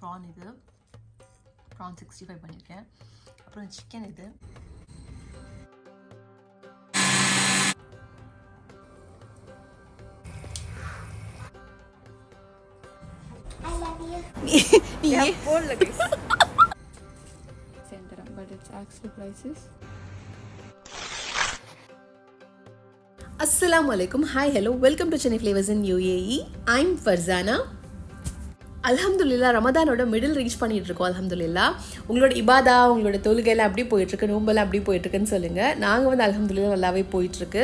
PRAN இது PRAN 65 பண்ணியிருக்கேன். அப்புறம் சிக்கன் இது. but it's actually prices. Assalamualaikum. Hi, hello. Welcome to Chennaiflavours in UAE. I'm Farzana. அல்ஹம்துலில்லா ரமதானோட middle reach பண்ணிட்டு இருக்கோம். அல்ஹம்துலில்லா உங்களோட இபாதா உங்களோட தொழுகைலாம் அப்படி போயிட்டுருக்கு, நோம்பெல்லாம் அப்படி போயிட்டுருக்குன்னு சொல்லுங்கள். நாங்கள் வந்து அல்ஹம்துலில்லா நல்லாவே போயிட்டுருக்கு.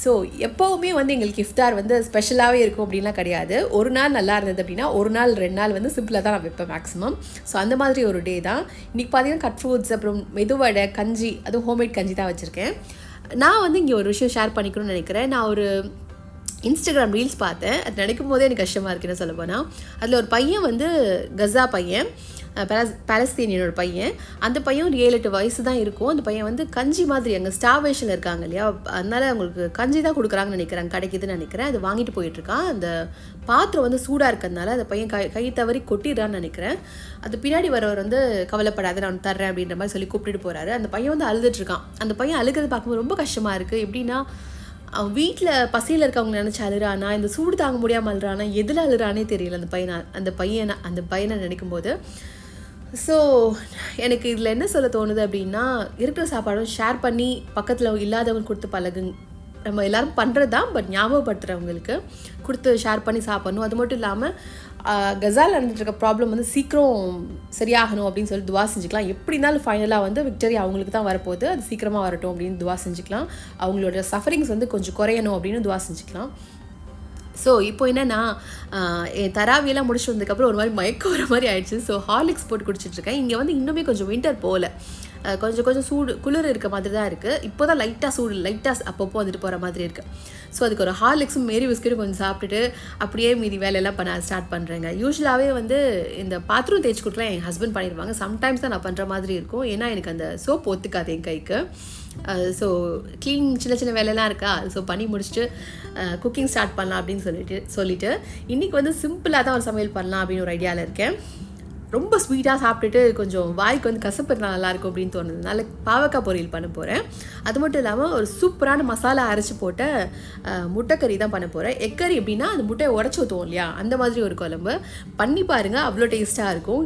ஸோ எப்போவுமே வந்து எங்களுக்கு இஃப்தார் வந்து ஸ்பெஷலாகவே இருக்கும் அப்படின்லாம் கிடையாது. ஒரு நாள் நல்லா இருந்தது அப்படின்னா ஒரு நாள் 2 நாள் வந்து சிம்பிளாக தான் நான் வைப்பேன் மேக்ஸிமம். ஸோ அந்த மாதிரி ஒரு டே தான் இன்றைக்கி. பார்த்தீங்கன்னா கட் ஃப்ரூட்ஸ், அப்புறம் மெதுவடை, கஞ்சி, அதுவும் ஹோம்மேட் கஞ்சி தான் வச்சுருக்கேன். நான் வந்து இங்கே ஒரு விஷயம் ஷேர் பண்ணிக்கணும்னு நினைக்கிறேன். நான் ஒரு இன்ஸ்டாகிராம் ரீல்ஸ் பார்த்தேன். அது நினைக்கும் போதே எனக்கு கஷ்டமாக இருக்குன்னு சொல்ல போனால், அதில் ஒரு பையன் வந்து கஸா பையன், பாலஸ்தீனியனோட பையன். அந்த பையன் ஒரு 7-8 வயசு தான் இருக்கும். அந்த பையன் வந்து கஞ்சி மாதிரி அங்கே ஸ்டார்வேஷனில் இருக்காங்க இல்லையா, அதனால் அவங்களுக்கு கஞ்சி தான் கொடுக்குறாங்கன்னு நினைக்கிறேன், கிடைக்குதுன்னு நினைக்கிறேன். அது வாங்கிட்டு போயிட்டுருக்கான். அந்த பாத்திரம் வந்து சூடாக இருக்கிறதுனால அந்த பையன் கை தவறி கொட்டிடுறான்னு நினைக்கிறேன். அது பின்னாடி வரவர் வந்து கவலைப்படாத நான் தர்றேன் அப்படின்ற மாதிரி சொல்லி கூப்பிட்டுட்டு போகிறாரு. அந்த பையன் வந்து அழுதுட்டுருக்கான். அந்த பையன் அழுகிறது பார்க்கும்போது ரொம்ப கஷ்டமாக இருக்குது. எப்படின்னா அவன் வீட்டில் பசியில் இருக்கவங்க நினச்சி அழுறானா, இந்த சூடு தாங்க முடியாமல் அழுறானா, எதில் அழுறானே தெரியல அந்த பையனை நினைக்கும் போது. ஸோ எனக்கு இதில் என்ன சொல்ல தோணுது அப்படின்னா, இருக்கிற சாப்பாடும் ஷேர் பண்ணி பக்கத்தில் இல்லாதவங்க கொடுத்து பழகு. நம்ம எல்லோரும் பண்ணுறது தான், பட் ஞாபகப்படுத்துகிறவங்களுக்கு கொடுத்து ஷேர் பண்ணி சாப்பிடணும். அது மட்டும் இல்லாமல் கஸாவில் நடந்துட்டுருக்க ப்ராப்ளம் வந்து சீக்கிரம் சரியாகணும் அப்படின்னு சொல்லி துவா செஞ்சுக்கலாம். எப்படி இருந்தாலும் ஃபைனலாக வந்து விக்டரி அவங்களுக்கு தான் வரப்போகுது, அது சீக்கிரமாக வரட்டும் அப்படின்னு துவா செஞ்சுக்கலாம். அவங்களோட சஃபரிங்ஸ் வந்து கொஞ்சம் குறையணும் அப்படின்னு துவா செஞ்சுக்கலாம். ஸோ இப்போ என்னென்னா, என் தராவியெல்லாம் முடிச்சு வந்ததுக்கப்புறம் ஒரு மாதிரி மயக்கம் வர மாதிரி ஆயிடுச்சு. ஸோ ஹார்லிக்ஸ் போட்டு குடிச்சிட்ருக்கேன். இங்கே வந்து இன்னுமே கொஞ்சம் வின்டர் போகல, கொஞ்சம் சூடு குளிர் இருக்க மாதிரி தான் இருக்குது. இப்போ தான் லைட்டாக அப்பப்போ வந்துட்டு போகிற மாதிரி இருக்குது. ஸோ அதுக்கு ஒரு ஹார்லிக்ஸும் மேரி பிஸ்கெட்டும் கொஞ்சம் சாப்பிட்டுட்டு அப்படியே மீதி வேலையெல்லாம் பண்ண ஸ்டார்ட் பண்ணுறேங்க. யூஸ்வலாகவே வந்து இந்த பாத்ரூம் தேய்ச்சி கொடுக்கலாம் என் ஹஸ்பண்ட் பண்ணிடுவாங்க. சம்டைம்ஸ் தான் நான் பண்ணுற மாதிரி இருக்கும், ஏன்னா எனக்கு அந்த சோப் ஒத்துக்காது என் கைக்கு. ஸோ க்ளீன் சின்ன வேலையெல்லாம் இருக்கா, ஸோ பண்ணி முடிச்சுட்டு குக்கிங் ஸ்டார்ட் பண்ணலாம் அப்படின்னு சொல்லிட்டு இன்றைக்கி வந்து சிம்பிளாக தான் ஒரு சமையல் பண்ணலாம் அப்படின்னு ஒரு ஐடியாவில் இருக்கேன். ரொம்ப ஸ்வீட்டாக சாப்பிட்டுட்டு கொஞ்சம் வாய்க்கு வந்து கசப்பு இருந்தால் நல்லாயிருக்கும் அப்படின்னு தோணுதுனால பாவக்காய் பொரியல் பண்ண போகிறேன். அது மட்டும் இல்லாமல் ஒரு சூப்பரான மசாலா அரைச்சி போட்ட முட்டைக்கறி தான் பண்ண போகிறேன். எக்கறி எப்படின்னா அந்த முட்டையை உடச்சி ஊற்றுவோம் இல்லையா, அந்த மாதிரி ஒரு குழம்பு பண்ணி பாருங்கள், அவ்வளோ டேஸ்ட்டாக இருக்கும்.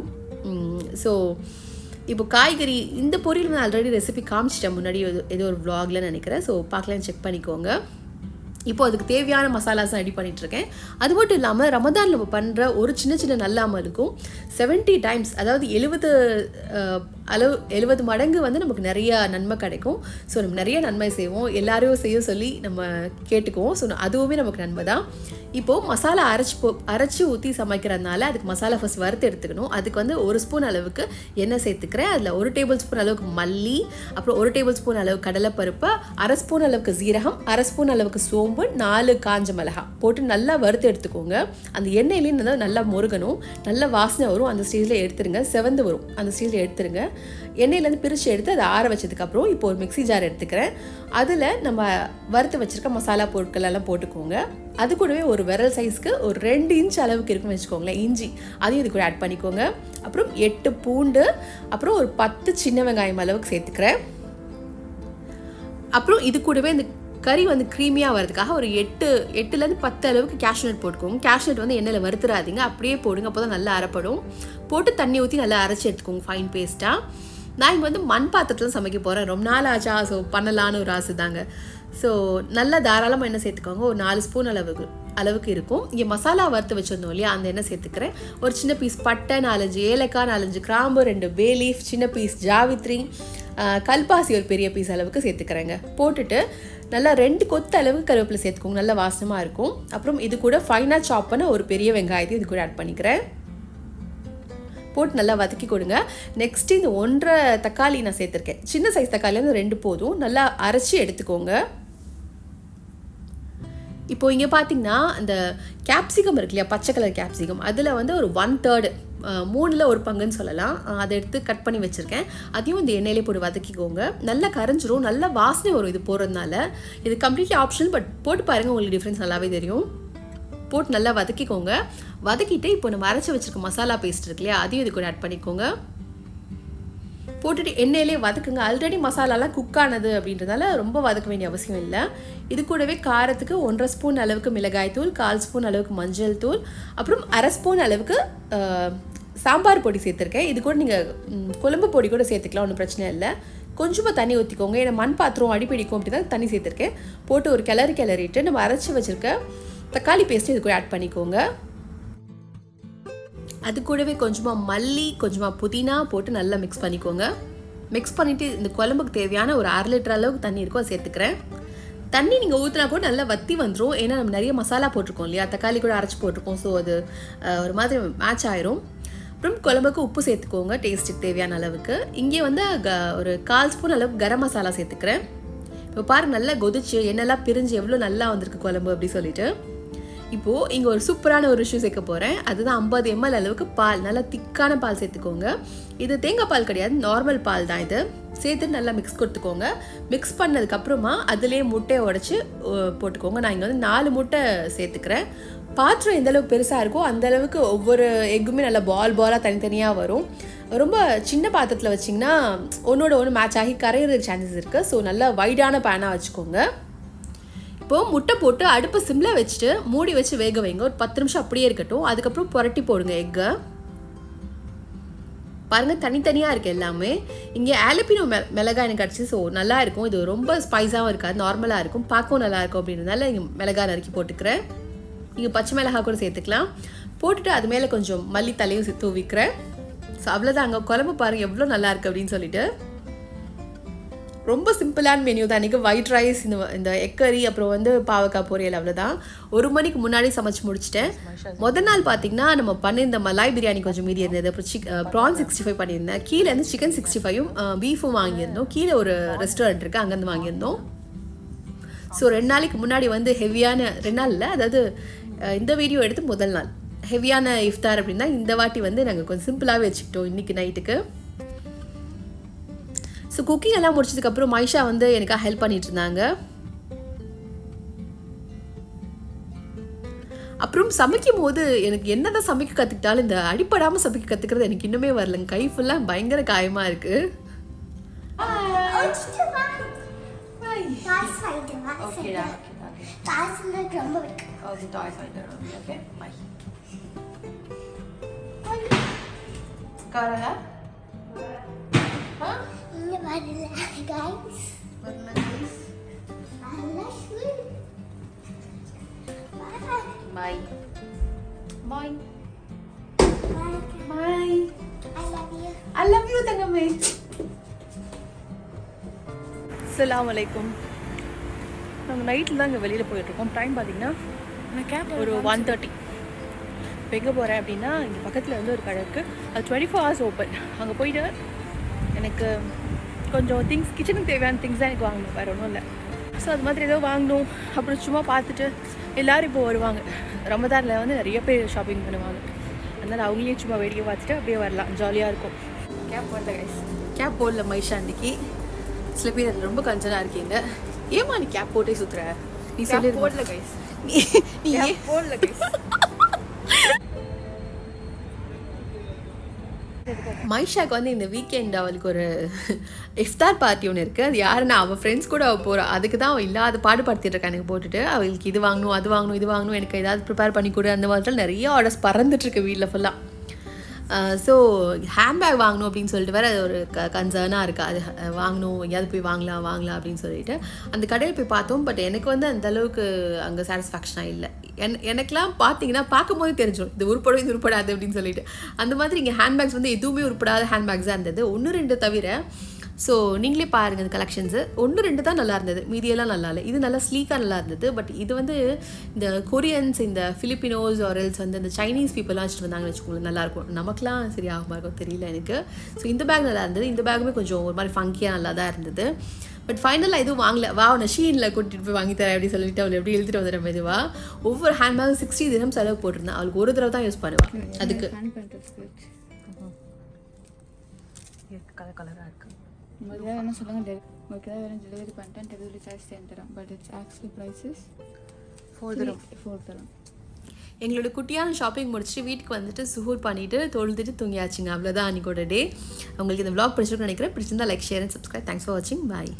ஸோ இப்போ காய்கறி இந்த பொரியல் நான் ஆல்ரெடி ரெசிபி காமிச்சிட்டேன் முன்னாடி ஏதோ ஒரு vlogல நினைக்கிறேன். ஸோ பார்க்கலாம், செக் பண்ணிக்கோங்க. இப்போ அதுக்கு தேவையான மசாலாஸ் ரெடி பண்ணிகிட்ருக்கேன். அது மட்டும் இல்லாமல் ரமதானில் நம்ம பண்ணுற ஒரு சின்ன நல்ல அமலுக்கும் 70 டைம்ஸ், அதாவது 70 மடங்கு வந்து நமக்கு நிறையா நன்மை கிடைக்கும். ஸோ நம்ம நிறைய நன்மை செய்வோம், எல்லாரையும் செய்ய சொல்லி நம்ம கேட்டுக்குவோம். ஸோ அதுவுமே நமக்கு நன்மை தான். இப்போது மசாலா அரைச்சி ஊற்றி சமைக்கிறதுனால அதுக்கு மசாலா ஃபஸ்ட் வறுத்து எடுத்துக்கணும். அதுக்கு வந்து 1 ஸ்பூன் அளவுக்கு எண்ணெய் சேர்த்துக்கிறேன். அதில் 1 டேபிள் ஸ்பூன் அளவுக்கு மல்லி, அப்புறம் 1 டேபிள் ஸ்பூன் அளவுக்கு கடலைப்பருப்பு, 1/2 ஸ்பூன் அளவுக்கு ஜீரகம், 1/2 ஸ்பூன் அளவுக்கு சோம்பு, 4 காஞ்ச மிளகாய் போட்டு நல்லா வறுத்து எடுத்துக்கோங்க. அந்த எண்ணெயிலேயும் நல்லா முருகணும், நல்லா வாசனை வரும். அந்த ஸ்டேஜில் எடுத்துருங்க, செவந்து வரும், அந்த ஸ்டேஜில் எடுத்துருங்க. எண்ணெயிலேருந்து பிரித்து எடுத்து அதை ஆற வச்சதுக்கப்புறம் இப்போ ஒரு மிக்ஸி ஜார் எடுத்துக்கிறேன். அதில் நம்ம வறுத்து வச்சுருக்க மசாலா பொருட்கள் எல்லாம் போட்டுக்கோங்க. அது கூடவே ஒரு விரல் சைஸ்க்கு ஒரு 2 இன்ச் அளவுக்கு இருக்குன்னு வச்சுக்கோங்களேன் இஞ்சி, அதையும் இது கூட ஆட் பண்ணிக்கோங்க. அப்புறம் 8 பூண்டு, அப்புறம் ஒரு 10 சின்ன வெங்காயம் அளவுக்கு சேர்த்துக்கிறேன். அப்புறம் இது கூடவே இந்த கறி வந்து க்ரீமியாக வரதுக்காக ஒரு 8லேருந்து 10 அளவுக்கு கேஷ்நட் போட்டுக்கோங்க. கேஷ்நட் வந்து எண்ணெயில் வறுத்துறாதீங்க, அப்படியே போடுங்க, அப்போ தான் நல்லா அரைப்படும். போட்டு தண்ணி ஊற்றி நல்லா அரைச்சி எடுத்துக்கோங்க ஃபைன் பேஸ்ட்டாக. நான் இங்கே வந்து மண் பாத்திரத்தில் சமைக்க போகிறேன், ரொம்ப நாள் ஆச்சா, ஸோ பண்ணலான்னு ஒரு ஆசை தாங்க. ஸோ நல்லா தாராளமாக எண்ணெய் சேர்த்துக்கோங்க, ஒரு 4 ஸ்பூன் அளவுக்கு இருக்கும். இங்கே மசாலா வறுத்து வச்சுருந்தோம் இல்லையா, அந்த எண்ணெய் சேர்த்துக்கிறேன். ஒரு சின்ன பீஸ் பட்டை, 4 ஏலக்காய், 4 கிராம்பு, 2 பே லீஃப், சின்ன பீஸ் ஜாவித்ரி, கல்பாசி ஒரு பெரிய பீஸ் அளவுக்கு சேர்த்துக்கிறேங்க. போட்டுட்டு நல்லா 2 கொத்து அளவுக்கு கருவேப்பிலை சேர்த்துக்கோங்க, நல்லா வாசனமாக இருக்கும். அப்புறம் இது கூட ஃபைனாக சாப் பண்ண ஒரு பெரிய வெங்காயத்தை இது கூட ஆட் பண்ணிக்கிறேன். போட்டு நல்லா வதக்கி கொடுங்க. நெக்ஸ்ட்டு இந்த 1.5 தக்காளி நான் சேர்த்துருக்கேன், சின்ன சைஸ் தக்காளி வந்து 2 போதும், நல்லா அரைச்சி எடுத்துக்கோங்க. இப்போ இங்கே பார்த்தீங்கன்னா அந்த கேப்சிகம் இருக்கு இல்லையா, பச்சை கலர் கேப்சிகம், அதில் வந்து ஒரு 1/3 3ல் 1 பங்குன்னு சொல்லலாம், அதை எடுத்து கட் பண்ணி வச்சுருக்கேன். அதையும் இந்த எண்ணெயிலே போட்டு வதக்கிக்கோங்க. நல்லா கரைஞ்சிரும், நல்லா வாசனை வரும் இது போடுறதுனால. இது கம்ப்ளீட்லி ஆப்ஷனல், பட் போட்டு பாருங்கள், உங்களுக்கு டிஃப்ரென்ஸ் நல்லாவே தெரியும். போட்டு நல்லா வதக்கிக்கோங்க. வதக்கிட்டு இப்போ நம்ம அரைச்சி வச்சுருக்க மசாலா பேஸ்ட் இருக்கு இல்லையா, அதையும் இது கூட ஆட் பண்ணிக்கோங்க. போட்டுட்டு எண்ணெயிலே வதக்குங்க. ஆல்ரெடி மசாலாலாம் குக் ஆனது அப்படின்றதால ரொம்ப வதக்க வேண்டிய அவசியம் இல்லை. இது கூடவே காரத்துக்கு 1.5 ஸ்பூன் அளவுக்கு மிளகாய் தூள், 1/4 ஸ்பூன் அளவுக்கு மஞ்சள் தூள், அப்புறம் 1/2 ஸ்பூன் அளவுக்கு சாம்பார் பொடி சேர்த்துருக்கேன். இது கூட நீங்கள் குழம்பு பொடி கூட சேர்த்துக்கலாம், ஒன்றும் பிரச்சனை இல்லை. கொஞ்சமாக தண்ணி ஊற்றிக்கோங்க. ஏன்னா மண் பாத்திரம் அடிப்பிடிக்கும் அப்படி தான் தண்ணி சேர்த்துருக்கேன். போட்டு ஒரு கிளறிட்டு நம்ம அரைச்சி வச்சுருக்க தக்காளி பேஸ்ட்டு இது கூட ஆட் பண்ணிக்கோங்க. அது கூடவே கொஞ்சமாக மல்லி, கொஞ்சமாக புதினா போட்டு நல்லா மிக்ஸ் பண்ணிக்கோங்க. மிக்ஸ் பண்ணிவிட்டு இந்த குழம்புக்கு தேவையான ஒரு 1/2 லிட்டர் அளவுக்கு தண்ணி இருக்கும், அதை சேர்த்துக்கிறேன். தண்ணி நீங்கள் ஊற்றினா கூட நல்லா வற்றி வந்துடும். ஏன்னா நம்ம நிறைய மசாலா போட்டிருக்கோம் இல்லையா, தக்காளி கூட அரைச்சி போட்டிருக்கோம். ஸோ அது ஒரு மாதிரி மேட்ச் ஆயிரும். அப்புறம் குழம்புக்கு உப்பு சேர்த்துக்கோங்க டேஸ்ட்டுக்கு தேவையான அளவுக்கு. இங்கே வந்து ஒரு 1/4 ஸ்பூன் அளவுக்கு கரம் மசாலா சேர்த்துக்கிறேன். இப்போ பாருங்கள் நல்லா கொதிச்சு எண்ணெல்லாம் பிரிஞ்சு எவ்வளோ நல்லா வந்திருக்கு குழம்பு அப்படி சொல்லிட்டு. இப்போது இங்கே ஒரு சூப்பரான ஒரு விஷயம் சேர்க்க போகிறேன். அதுதான் 50 ml அளவுக்கு பால், நல்லா திக்கான பால் சேர்த்துக்கோங்க. இது தேங்காய் பால் கிடையாது, நார்மல் பால் தான். இது சேர்த்து நல்லா மிக்ஸ் கொடுத்துக்கோங்க. மிக்ஸ் பண்ணதுக்கப்புறமா அதுலேயே முட்டையை உடச்சி போட்டுக்கோங்க. நான் இங்கே வந்து 4 முட்டை சேர்த்துக்கிறேன். பாத்திரம் எந்த அளவுக்கு பெருசாக இருக்கோ அந்தளவுக்கு ஒவ்வொரு எக்குமே நல்லா பாலாக தனித்தனியாக வரும். ரொம்ப சின்ன பாத்திரத்தில் வச்சிங்கன்னா ஒன்றோட ஒன்று மேட்ச் ஆகி கரையிறதுக்கு சான்சஸ் இருக்குது. ஸோ நல்லா வைடான பேனாக வச்சுக்கோங்க. இப்போது முட்டை போட்டு அடுப்பு சிம்மில் வச்சுட்டு மூடி வச்சு வேக வைங்க. ஒரு 10 நிமிஷம் அப்படியே இருக்கட்டும். அதுக்கப்புறம் புரட்டி போடுங்க எக்கை. பாருங்கள் தனித்தனியாக இருக்குது எல்லாமே. இங்கே ஆலப்பினோ மிளகாய் எனக்கு கிடச்சி. ஸோ நல்லா இருக்கும். இது ரொம்ப ஸ்பைஸாகவும் இருக்காது, நார்மலாக இருக்கும், பார்க்கவும் நல்லாயிருக்கும். அப்படின்றதுனால இங்கே மிளகாய் நறுக்கி போட்டுக்கிறேன். இங்கே பச்சை மிளகாய் கூட சேர்த்துக்கலாம். போட்டுட்டு அது மேலே கொஞ்சம் மல்லி தலையும் தூவிக்கிறேன். ஸோ அவ்வளோதான். அங்கே குழம்பு பாருங்கள் எவ்வளோ நல்லாயிருக்கு அப்படின்னு சொல்லிட்டு. ரொம்ப சிம்பிளான மெனு தான். இன்றைக்கி ஒயிட் ரைஸ், இந்த எக்கரி, அப்புறம் வந்து பாவக்காய் பொரியல், அவ்வளோதான். 1 மணிக்கு முன்னாடி சமைச்சு முடிச்சிட்டேன். முதல் நாள் பார்த்தீங்கன்னா நம்ம பண்ணியிருந்த மலாய் பிரியாணி கொஞ்சம் மீதி இருந்தது. அப்புறம் ப்ரான் 65 பண்ணியிருந்தேன். கீழே வந்து சிக்கன் 65யும் பீஃபும் வாங்கியிருந்தோம். கீழே ஒரு ரெஸ்டாரண்ட் இருக்குது, அங்கேருந்து வாங்கியிருந்தோம். ஸோ 2 நாளைக்கு முன்னாடி வந்து ஹெவியான, 2 நாள் இல்லை, அதாவது இந்த வீடியோ எடுத்து முதல் நாள் ஹெவியான இஃப்தார் அப்படின்னா இந்த வாட்டி வந்து நாங்கள் கொஞ்சம் சிம்பிளாகவே வச்சுக்கிட்டோம் இன்றைக்கி நைட்டுக்கு. ஸோ குக்கிங் எல்லாம் முடிச்சதுக்கப்புறம் மைஷா வந்து எனக்காக ஹெல்ப் பண்ணிட்டு இருந்தாங்க. அப்புறம் சமைக்கும் போது எனக்கு என்னதான் சமைக்க கற்றுக்கிட்டாலும் இந்த அடிப்படாமல் சமைக்க கற்றுக்கிறது எனக்கு இன்னுமே வரலங்க. கை ஃபுல்லாக பயங்கர காயமாக இருக்குது. Bye. Bye. Bye. I love you, தங்கமே. அஸ்ஸலாமு அலைக்கும். நாங்கள் நைட்டில் தான் இங்கே வெளியில் போயிட்டுருக்கோம். டைம் பார்த்தீங்கன்னா ஒரு 1:30. இப்போ எங்கே போகிறேன் அப்படின்னா, இங்கே பக்கத்தில் வந்து ஒரு கடை இருக்குது, அது 24 hours ஓப்பன். அங்கே போயிட்டு எனக்கு கொஞ்சம் திங்ஸ், கிச்சனுக்கு தேவையான திங்ஸ் தான் எனக்கு வாங்கணும், வேறு ஒன்றும் இல்லை. ஸோ அது மாதிரி ஏதோ வாங்கணும். அப்புறம் சும்மா பார்த்துட்டு எல்லோரும் இப்போ வருவாங்க. ரமதானில் வந்து நிறைய பேர் ஷாப்பிங் பண்ணுவாங்க. அதனால் அவங்களையும் சும்மா வேடிக்கை பார்த்துட்டு அப்படியே வரலாம், ஜாலியாக இருக்கும். கேப் போடல கைஸ், கேப் போடல மைஷா அன்றைக்கி. சில பேர் அதில் ரொம்ப கன்சர்னாக இருக்கீங்க. ஏமா நீ கேப் போட்டே சுற்றுற? நீ சொல்லி போடல கைஸ், நீ போடல கைஸ். மைஷாக்கு வந்து இந்த வீக்கெண்ட் அவளுக்கு ஒரு இஃப்தார் பார்ட்டி ஒன்று இருக்குது. அது யாருன்னா அவள் ஃப்ரெண்ட்ஸ் கூட அவள் போகிறாள். அதுக்கு தான் அவள் இல்லாத பாடுபடுத்திட்டு இருக்கா எனக்கு போட்டுட்டு. அவளுக்கு இது வாங்கணும், அது வாங்கணும், இது வாங்கணும், எனக்கு ஏதாவது ப்ரிப்பேர் பண்ணி கொடு, அந்த மாதிரி நிறைய ஆர்டர்ஸ் பறந்துட்டுருக்கு வீட்டில் ஃபுல்லாக. ஸோ ஹேண்ட்பேக் வாங்கணும் அப்படின்னு சொல்லிட்டு வேறு ஒரு கன்சர்னாக இருக்குது. அது வாங்கணும், எங்கேயாவது போய் வாங்கலாம் அப்படின்னு சொல்லிட்டு அந்த கடையில் போய் பார்த்தோம். பட் எனக்கு வந்து அந்தளவுக்கு அங்கே சாட்டிஸ்ஃபேக்ஷனாக இல்லை. எனக்கெலாம் பார்த்தீங்கன்னா பார்க்கும்போது தெரிஞ்சிடும் இது உருப்படும், இது உருப்படாது அப்படின்னு சொல்லிட்டு. அந்த மாதிரி இங்கே ஹேண்ட்பேக்ஸ் வந்து எதுவுமே உருப்படாத ஹேண்ட்பேக்ஸாக இருந்தது, 1-2 தவிர. ஸோ நீங்களே பாருங்கள், இந்த கலெக்ஷன்ஸு 1-2 தான் நல்லா இருந்தது, மீதியெல்லாம் நல்லா இல்லை. இது நல்லா ஸ்லீக்காக நல்லா இருந்தது. பட் இது வந்து இந்த கொரியன்ஸ், இந்த ஃபிலிப்பினோஸ் ஆர்எல்ஸ் வந்து இந்த சைனீஸ் பீப்புளெலாம் வச்சுட்டு வந்தாங்கன்னு வச்சுக்கோங்களேன், நல்லாயிருக்கும். நமக்குலாம் சரி ஆகுமா இருக்கும் தெரியல எனக்கு. ஸோ இந்த பேக் நல்லா இருந்தது. இந்த பேக்குமே கொஞ்சம் ஒரு மாதிரி ஃபங்கியாக நல்லா தான் இருந்தது. பட் ஃபைனலாக எதுவும் வாங்கல. நான் ஷீனில் கூட்டிகிட்டு போய் வாங்கி தரேன் அப்படின்னு சொல்லிட்டு அவளை எப்படி எழுதிட்டு வந்துடுறேன் மெதுவாக. ஒவ்வொரு ஹேண்ட் பேக்கும் 60 dirhams செலவு போட்டிருந்தேன். அவளுக்கு ஒரு தடவை தான் யூஸ் பண்ணுவாள். அதுக்கு கலர் கலராக இருக்குது. முதல்ல என்ன சொல்லுங்கள், உங்களுக்கு தான் வேணும் டெலிவரி பண்ணிட்டேன், delivery charge 10 dirham, but it's actually prices 4 dirham. எங்களோட குட்டியான ஷாப்பிங் முடிச்சுட்டு வீட்டுக்கு வந்துட்டு சுகூர் பண்ணிவிட்டு தொழுதுட்டு தூங்கியாச்சுங்க. அவ்வளோதான் அன்றைக்கோட டே. உங்களுக்கு இந்த vlog பிடிச்சிருக்குன்னு நினைக்கிறேன். பிடிச்சிருந்தா like, share and subscribe. Thanks for வாட்சிங். பாய்.